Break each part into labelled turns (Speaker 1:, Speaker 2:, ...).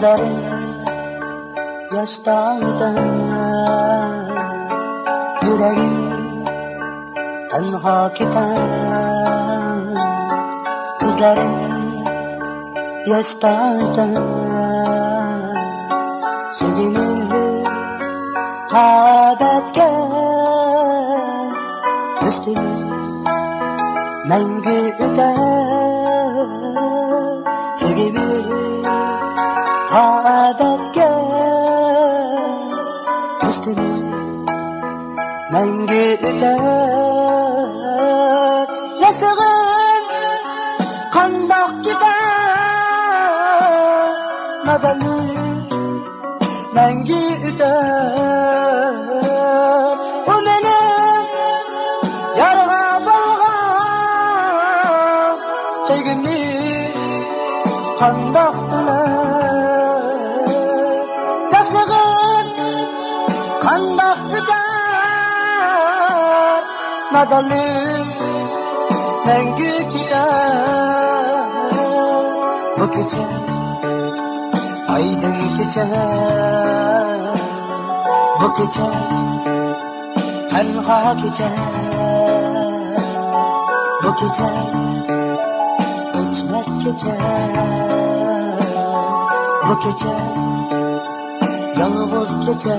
Speaker 1: Gözlerim yaştaydı, yüreğim tenha gider. Gözlerim yaştaydı, sevgimi tabetke üstümüz mengü öter. Sevgimi tabetke üstümüz mengü öter. Yaşlığım kandak gider, madallı mengü öter. O benim yarga bolgan sevgimni kandak biler. Yaşlığım kandak öter, madallı mengü gider. Bu gece aydın gece, bu gece tenha gece, bu gece ötmez gece, bu gece yalnız gece.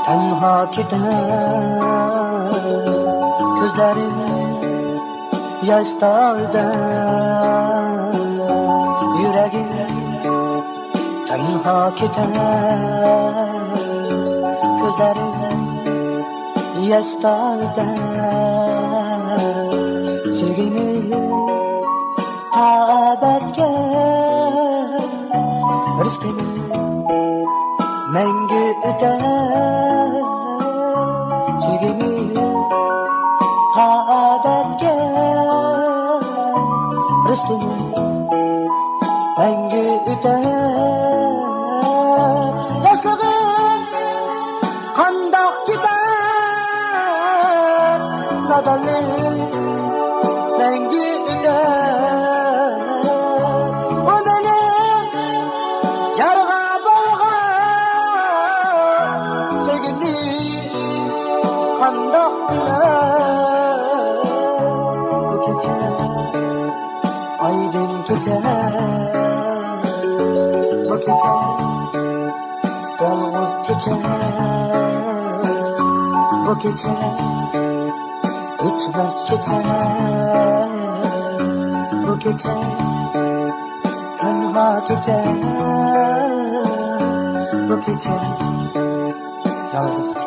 Speaker 1: Tenha gider, gözlerim yaşta öder. Yüreğim tenha gider, gözlerim yaşta öder. Sevgimi tabetke rüstemiz mengü öder. Sevgimi tabetke rüstemiz mengü öder. Yaşlığım kandak gider, nadallı mengü öder. O benim yarga bolgan sevgimni kandak biler. Bu gece aydın gece, bu gece yalnız gece, bu gece ötmez gece, bu gece tenha gece, bu gece yalnız gece.